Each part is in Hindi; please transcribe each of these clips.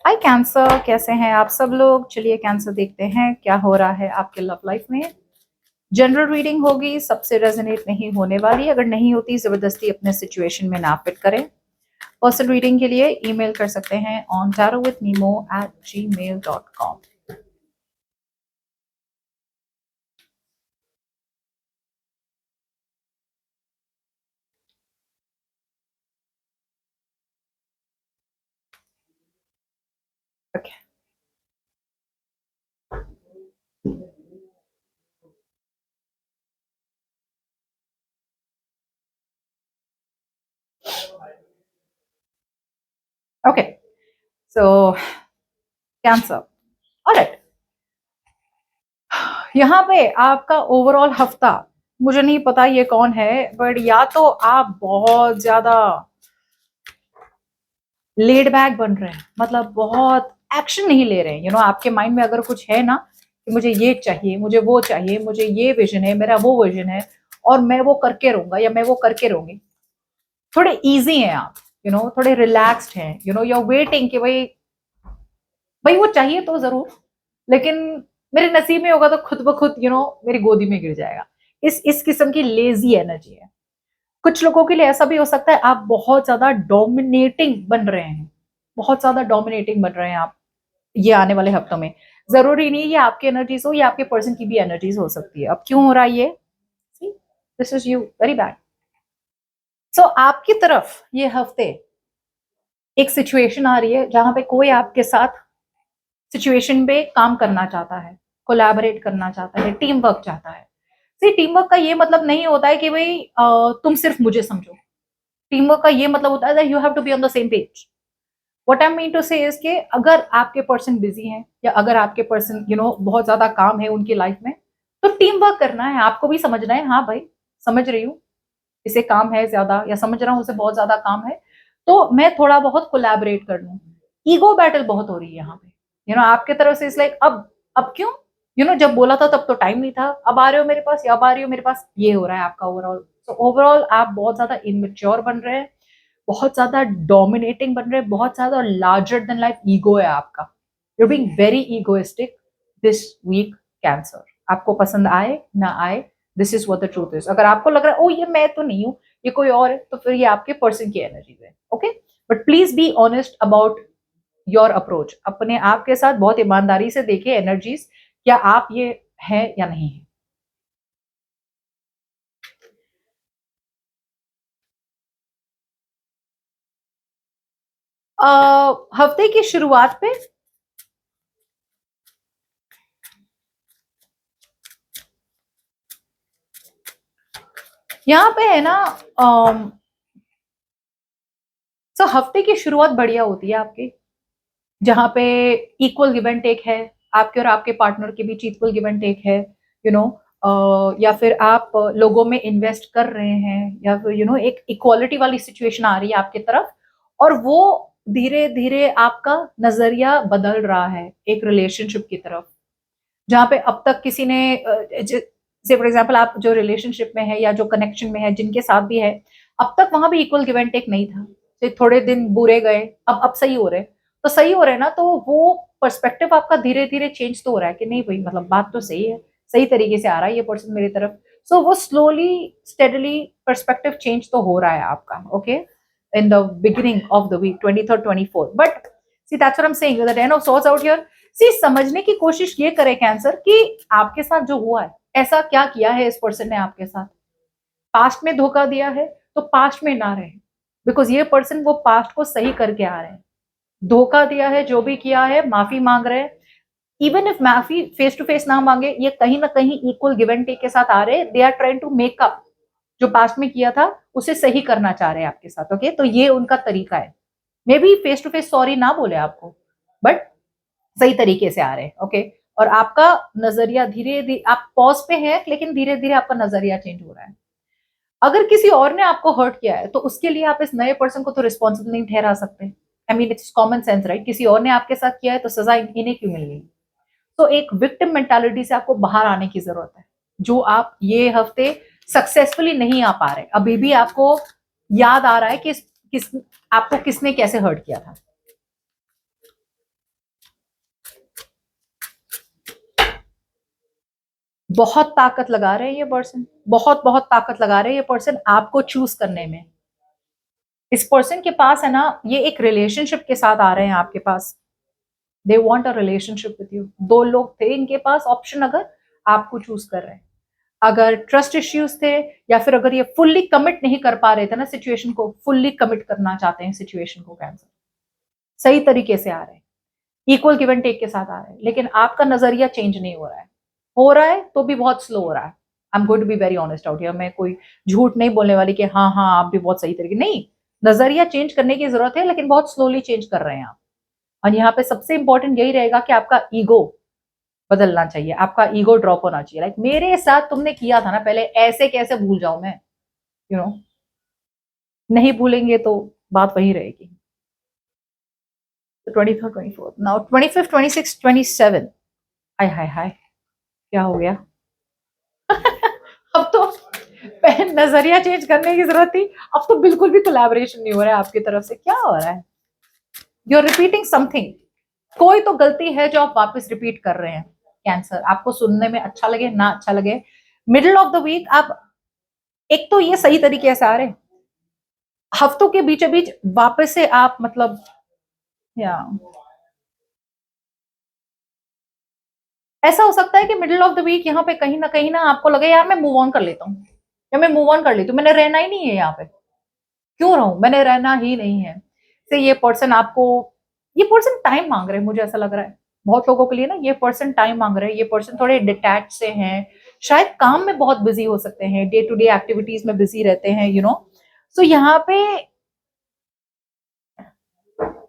हाय कैंसर, कैसे हैं आप सब लोग। चलिए कैंसर देखते हैं क्या हो रहा है आपके लव लाइफ में। जनरल रीडिंग होगी, सबसे रेजोनेट नहीं होने वाली। अगर नहीं होती जबरदस्ती अपने सिचुएशन में ना फिट करें। पर्सनल रीडिंग के लिए ईमेल कर सकते हैं on tarotwithnemo@gmail.com। Okay, okay, so cancer, alright. यहाँ पे आपका ओवरऑल हफ्ता, मुझे नहीं पता ये कौन है, बट या तो आप बहुत ज्यादा लेड बैक बन रहे हैं, मतलब बहुत एक्शन नहीं ले रहे हैं। आपके माइंड में अगर कुछ है ना कि मुझे ये चाहिए, मुझे वो चाहिए, मुझे ये विजन है, मेरा वो विजन है और मैं वो करके रहूंगा या मैं वो करके रहूंगी। थोड़े इजी हैं आप, थोड़े रिलैक्स्ड हैं, यू आर वेटिंग कि भाई भाई वो चाहिए तो जरूर, लेकिन मेरे नसीब में होगा तो खुद ब खुद मेरी गोदी में गिर जाएगा। इस किस्म की लेजी एनर्जी है। कुछ लोगों के लिए ऐसा भी हो सकता है आप बहुत ज्यादा डोमिनेटिंग बन रहे हैं, बहुत ज्यादा डोमिनेटिंग बन रहे हैं आप ये आने वाले हफ्तों में। जरूरी नहीं ये आपकी एनर्जीज हो, ये आपके पर्सन की भी एनर्जीज हो सकती है। अब क्यों हो रहा है ये? This is you very bad. So आपकी तरफ ये हफ्ते एक सिचुएशन आ रही है जहां पे कोई आपके साथ सिचुएशन पे काम करना चाहता है, कोलैबोरेट करना चाहता है, टीम वर्क चाहता है। सी टीम वर्क का ये मतलब नहीं होता है कि भाई तुम सिर्फ मुझे समझो। टीम वर्क का ये मतलब होता है you have to be on the same page. What I mean to say is के अगर आपके पर्सन बिजी हैं या अगर आपके पर्सन बहुत ज्यादा काम है उनकी लाइफ में, तो टीम वर्क करना है, आपको भी समझना है। हाँ भाई, समझ रही हूँ इसे काम है ज्यादा, या समझ रहा हूँ उसे बहुत ज्यादा काम है, तो मैं थोड़ा बहुत कोलैबोरेट कर लूँ। ईगो बैटल बहुत हो रही है यहाँ पे। आपके तरफ से इस लाइक अब क्यों, जब बोला था तब तो टाइम नहीं था, अब आ रहे हो मेरे पास या अब आ रही हो मेरे पास, ये हो रहा है आपका ओवरऑल। तो ओवरऑल आप बहुत ज्यादा इनमेच्योर बन रहे हैं, बहुत ज्यादा डोमिनेटिंग बन रहे हैं, बहुत ज्यादा लार्जर देन लाइफ ईगो है आपका। You being very egoistic this week cancer. आपको पसंद आए ना आए, this is what the truth is. अगर आपको लग रहा है ओ ये मैं तो नहीं हूं, ये कोई और है, तो फिर ये आपके पर्सन की एनर्जी है। Okay, but please be honest about your approach. अपने आप के साथ बहुत ईमानदारी से देखिए एनर्जीज, क्या आप ये है या नहीं है। हफ्ते की शुरुआत पे यहाँ पे है ना, सो हफ्ते की शुरुआत बढ़िया होती है आपकी, जहां पे इक्वल गिव एंड टेक है, आपके और आपके पार्टनर के बीच इक्वल गिव एंड टेक है। यू नो या फिर आप लोगों में इन्वेस्ट कर रहे हैं, या फिर एक इक्वालिटी वाली सिचुएशन आ रही है आपकी तरफ, और वो धीरे धीरे आपका नजरिया बदल रहा है एक रिलेशनशिप की तरफ। जहाँ पे अब तक किसी ने से फॉर एग्जाम्पल आप जो रिलेशनशिप में है या जो कनेक्शन में है जिनके साथ भी है, अब तक वहां भी इक्वल गिव एंड टेक नहीं था। फिर थोड़े दिन बुरे गए, अब सही हो रहे, तो सही हो रहे हैं ना, तो वो पर्सपेक्टिव आपका धीरे धीरे चेंज तो हो रहा है कि नहीं भाई, मतलब बात तो सही है, सही तरीके से आ रहा है ये पर्सन मेरी तरफ। सो वो स्लोली स्टेडली पर्सपेक्टिव चेंज तो हो रहा है आपका। Okay, in the beginning of the week 23rd 24th, but see that's what I'm saying, the ten of swords out here। सी समझने की कोशिश ये करे कैंसर कि आपके साथ जो हुआ है, ऐसा क्या किया है इस पर्सन ने आपके साथ। पास्ट में धोखा दिया है तो पास्ट में ना रहे, बिकॉज ये पर्सन वो पास्ट को सही करके आ रहे हैं। धोखा दिया है, जो भी किया है माफी मांग रहे हैं। इवन इफ माफी फेस टू फेस ना मांगे, ये कहीं ना कहीं इक्वल गिव एंड टेक के साथ आ रहे हैं। They are trying to make up, जो पास्ट में किया था उसे सही करना चाह रहे हैं आपके साथ। ओके, तो ये उनका तरीका है। Maybe face to face sorry ना बोले आपको, बट सही तरीके से आ रहे हैं। ओके, और आपका नजरिया धीरे धीरे, आप पॉज पे हैं लेकिन धीरे धीरे आपका नजरिया चेंज हो रहा है। अगर किसी और ने आपको हर्ट किया है तो उसके लिए आप इस नए पर्सन को तो रिस्पॉन्सिबल नहीं ठहरा सकते। I mean it's common sense right, किसी और ने आपके साथ किया है तो सजा इन्हें क्यों मिल गई। तो एक विक्टिम मेंटालिटी से आपको बाहर आने की जरूरत है, जो आप ये हफ्ते सक्सेसफुली नहीं आ पा रहे। अभी भी आपको याद आ रहा है कि किस आपको किसने कैसे हर्ट किया था। बहुत ताकत लगा रहे हैं ये पर्सन, बहुत बहुत ताकत लगा रहे हैं ये पर्सन आपको चूज करने में। इस पर्सन के पास है ना, ये एक रिलेशनशिप के साथ आ रहे हैं आपके पास। They want a relationship with you. दो लोग थे इनके पास ऑप्शन, अगर आपको चूज कर रहे हैं। अगर ट्रस्ट इश्यूज थे, या फिर अगर ये फुल्ली कमिट नहीं कर पा रहे थे ना सिचुएशन को, फुल्ली कमिट करना चाहते हैं सिचुएशन को, कैंसर सही तरीके से आ रहे हैं, इक्वल गिव एंड टेक के साथ आ रहे हैं, लेकिन आपका नजरिया चेंज नहीं हो रहा है तो भी बहुत स्लो हो रहा है। I am going to be very honest out here. मैं कोई झूठ नहीं बोलने वाली कि हाँ हाँ आप भी बहुत सही तरीके, नहीं, नजरिया चेंज करने की जरूरत है, लेकिन बहुत स्लोली चेंज कर रहे हैं आप। और यहाँ पे सबसे इंपॉर्टेंट यही रहेगा कि आपका ईगो बदलना चाहिए, आपका ईगो ड्रॉप होना चाहिए। लाइक मेरे साथ तुमने किया था ना पहले, ऐसे कैसे भूल जाऊं मैं, यू नो। नहीं भूलेंगे तो बात वही रहेगी। 23rd 24th now 25th 26th 27। हाय हाय हाय, क्या हो गया? अब तो नजरिया चेंज करने की जरूरत थी, अब तो बिल्कुल भी कोलैबोरेशन नहीं हो रहा है आपकी तरफ से। क्या हो रहा है? You are repeating something. कोई तो गलती है जो आप वापस रिपीट कर रहे हैं कैंसर। आपको सुनने में अच्छा लगे ना अच्छा लगे, मिडिल ऑफ द वीक आप, एक तो ये सही तरीके से आ रहे, हफ्तों के बीच बीच वापस से आप मतलब, या ऐसा हो सकता है कि मिडिल ऑफ द वीक यहाँ पे कहीं ना आपको लगे यार मैं मूव ऑन कर लेता हूँ, या मैं मूव ऑन कर लेती हूँ, मैंने रहना ही नहीं है यहाँ पे, क्यों रहूं, मैंने रहना ही नहीं है। से ये पर्सन आपको, ये पर्सन टाइम मांग रहे हैं, मुझे ऐसा लग रहा है बहुत लोगों के लिए ना, ये पर्सन टाइम मांग रहे हैं। ये पर्सन थोड़े डिटैच से हैं, शायद काम में बहुत बिजी हो सकते हैं, डे टू डे एक्टिविटीज में बिजी रहते हैं, यू नो। सो यहाँ पे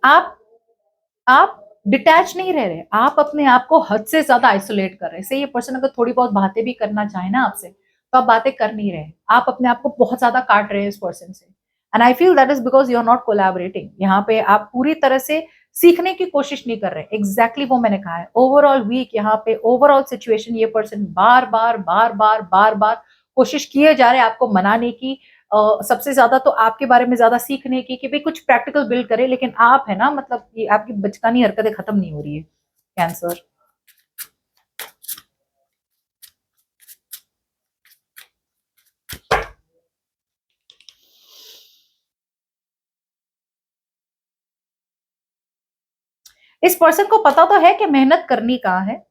आप आप डिटैच नहीं रह रहे, आप अपने आप को हद से ज्यादा आइसोलेट कर रहे हैं। से ये पर्सन अगर थोड़ी बहुत बातें भी करना चाहे ना आपसे, तो आप बातें कर नहीं रहे, आप अपने आप को बहुत ज्यादा काट रहे हैं इस पर्सन से। And I feel that is because you are not collaborating. यहाँ पे आप पूरी तरह से सीखने की कोशिश नहीं कर रहे। एग्जैक्टली वो मैंने कहा है, ओवरऑल वीक, यहाँ पे ओवरऑल सिचुएशन, ये पर्सन बार बार बार बार बार बार कोशिश किए जा रहे हैं आपको मनाने की, सबसे ज्यादा तो आपके बारे में ज्यादा सीखने की, कि भाई कुछ प्रैक्टिकल बिल्ड करे, लेकिन आप है ना, मतलब ये आपकी बचकानी हरकतें खत्म नहीं हो रही है कैंसर। इस पर्सन को पता तो है कि मेहनत करनी कहाँ है,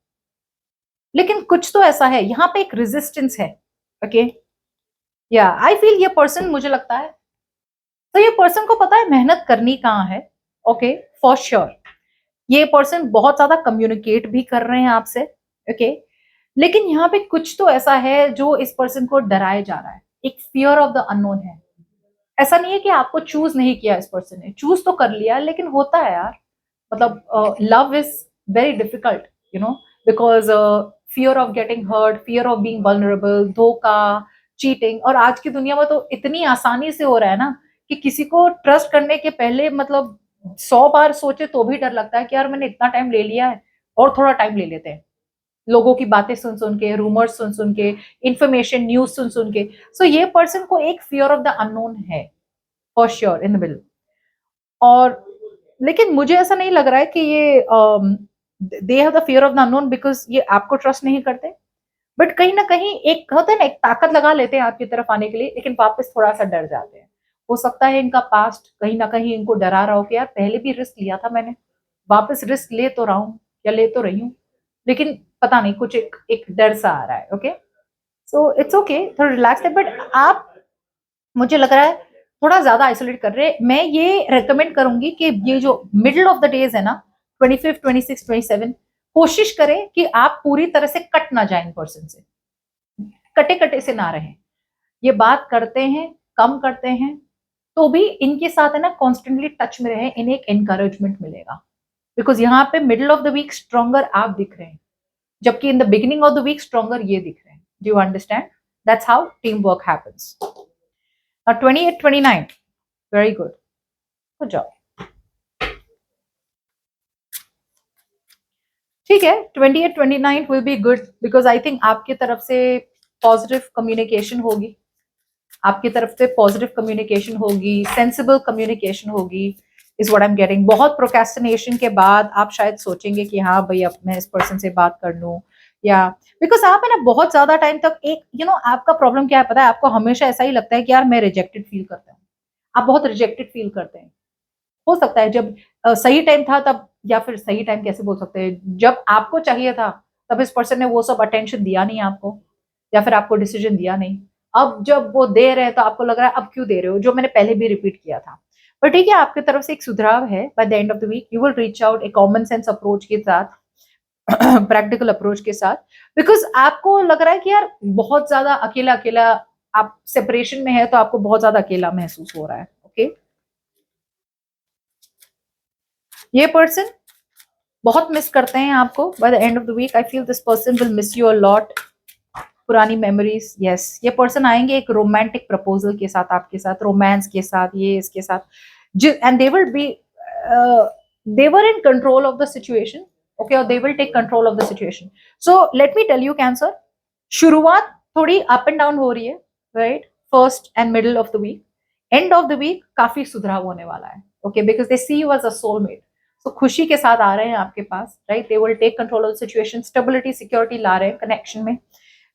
लेकिन कुछ तो ऐसा है यहाँ पे, एक रेजिस्टेंस है। ओके, या आई फील ये पर्सन, मुझे लगता है तो ये पर्सन को पता है मेहनत करनी कहाँ है। ओके, फॉर श्योर ये पर्सन बहुत ज्यादा कम्युनिकेट भी कर रहे हैं आपसे। ओके, लेकिन यहाँ पे कुछ तो ऐसा है जो इस पर्सन को डराए जा रहा है, एक फियर ऑफ द अननोन है। ऐसा नहीं है कि आपको चूज नहीं किया, इस पर्सन ने चूज तो कर लिया, लेकिन होता है यार, मतलब love is very difficult, you know, because fear of getting hurt, fear of being vulnerable, धोखा, चीटिंग। और आज की दुनिया में तो इतनी आसानी से हो रहा है ना, कि किसी को ट्रस्ट करने के पहले मतलब 100 बार सोचे तो भी डर लगता है कि यार मैंने इतना टाइम ले लिया है, और थोड़ा टाइम ले लेते हैं, लोगों की बातें सुन सुन के, रूमर्स सुन सुन के, इंफॉर्मेशन न्यूज सुन सुन के। सो ये पर्सन को एक फियर ऑफ द अननोन है, for sure, in the middle. और लेकिन मुझे ऐसा नहीं लग रहा है कि ये they have the fear of the unknown because ये आपको ट्रस्ट नहीं करते, बट कहीं ना कहीं एक होता है ना, एक ताकत लगा लेते हैं आपकी तरफ आने के लिए, लेकिन वापस थोड़ा सा डर जाते हैं। हो सकता है इनका पास्ट कहीं ना कहीं इनको डरा रहा हो कि यार पहले भी रिस्क लिया था मैंने, वापस रिस्क ले तो रहा हूँ या ले तो रही हूँ, लेकिन पता नहीं कुछ एक डर सा आ रहा है। ओके, सो इट्स ओके, थोड़ा रिलैक्स है, बट आप, मुझे लग रहा है थोड़ा ज्यादा आइसोलेट कर रहे हैं। मैं ये रेकमेंड करूंगी कि ये जो मिडिल ऑफ द डेज है ना, 25, 26, 27, कोशिश करें कि आप पूरी तरह से कट ना जाए इन पर्सन से, कटे कटे से ना रहें। ये बात करते हैं, कम करते हैं, तो भी इनके साथ है ना कॉन्स्टेंटली टच में रहे, इन्हें एक एनकरेजमेंट मिलेगा। बिकॉज यहाँ पे middle of the week stronger आप दिख रहे हैं, जबकि in the beginning of the week stronger ये दिख रहे हैं। Do you understand? That's how team work happens. 28, 29, very good, good job. ठीक है, 28, 29 will be good, because I think आपकी तरफ से पॉजिटिव कम्युनिकेशन होगी, आपकी तरफ से पॉजिटिव कम्युनिकेशन होगी, सेंसिबल कम्युनिकेशन होगी, is what I am getting. बहुत प्रोक्रेस्टिनेशन के बाद आप शायद सोचेंगे कि हाँ भाई अब मैं इस पर्सन से बात कर लूं, या बिकॉज आप है ना बहुत ज्यादा टाइम तक एक आपका प्रॉब्लम क्या है पता है, आपको हमेशा ऐसा ही लगता है कि यार मैं रिजेक्टेड फील करता हूँ, आप बहुत रिजेक्टेड फील करते हैं। हो सकता है जब सही टाइम था तब, या फिर सही टाइम कैसे बोल सकते हैं, जब आपको चाहिए था तब इस पर्सन ने वो सब अटेंशन दिया नहीं आपको, या फिर आपको डिसीजन दिया नहीं। अब जब वो दे रहे हैं तो आपको लग रहा है अब क्यों दे रहे हो, जो मैंने पहले भी रिपीट किया था। पर ठीक है, आपकी तरफ से एक सुधार है। By the end of the week you will reach out एक कॉमन सेंस अप्रोच के साथ, प्रैक्टिकल अप्रोच के साथ, बिकॉज आपको लग रहा है कि यार बहुत ज्यादा अकेला अकेला, आप सेपरेशन में है तो आपको बहुत ज्यादा अकेला महसूस हो रहा है। ओके, ये पर्सन बहुत मिस करते हैं आपको। By the end of the week I feel this person will miss you a lot. पुरानी मेमोरीज, यस, ये पर्सन आएंगे एक रोमांटिक प्रपोजल के साथ, आपके साथ रोमांस के साथ, ये इसके साथ, and they will be they were in control of the situation, okay, or they will take control of the situation. So let me tell you cancer, शुरुआत थोड़ी अप एंड डाउन हो रही है, right, first and middle of the week, end of the week काफी सुधराव होने वाला है। Okay, because they see you as a soulmate, तो खुशी के साथ आ रहे हैं आपके पास, right, they will take control of the situation, stability security ला रहे हैं कनेक्शन में,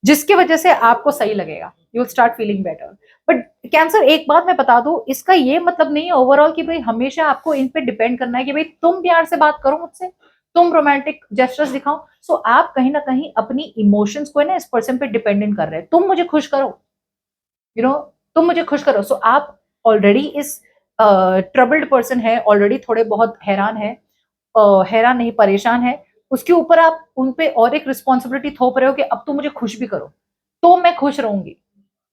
जिसकी वजह से आपको सही लगेगा, you will start feeling better. But cancer, एक बात मैं बता दूं, इसका ये मतलब नहीं है ओवरऑल कि भाई हमेशा आपको इन पे डिपेंड करना है कि भाई तुम प्यार से बात करो मुझसे, तुम रोमांटिक जेस्चर्स दिखाओ। सो आप कहीं ना कहीं अपनी इमोशंस को है ना इस पर्सन पे डिपेंडेंट कर रहे हैं, तुम मुझे खुश करो, तुम मुझे खुश करो। सो आप ऑलरेडी इस ट्रबल्ड पर्सन है, ऑलरेडी थोड़े बहुत हैरान है, हैरान नहीं परेशान है, उसके ऊपर आप उन पे और एक रिस्पॉन्सिबिलिटी थोप रहे हो कि अब तुम मुझे खुश भी करो तो मैं खुश रहूंगी,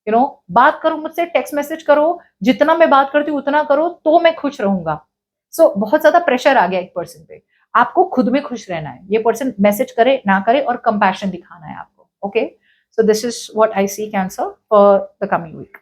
बात करो मुझसे, टेक्स्ट मैसेज करो, जितना मैं बात करती हूँ उतना करो तो मैं खुश रहूंगा। सो बहुत ज्यादा प्रेशर आ गया एक पर्सन पे, आपको खुद में खुश रहना है, ये पर्सन मैसेज करे ना करे और कंपैशन दिखाना है आपको। Okay, so this is what I see Cancer for the coming week.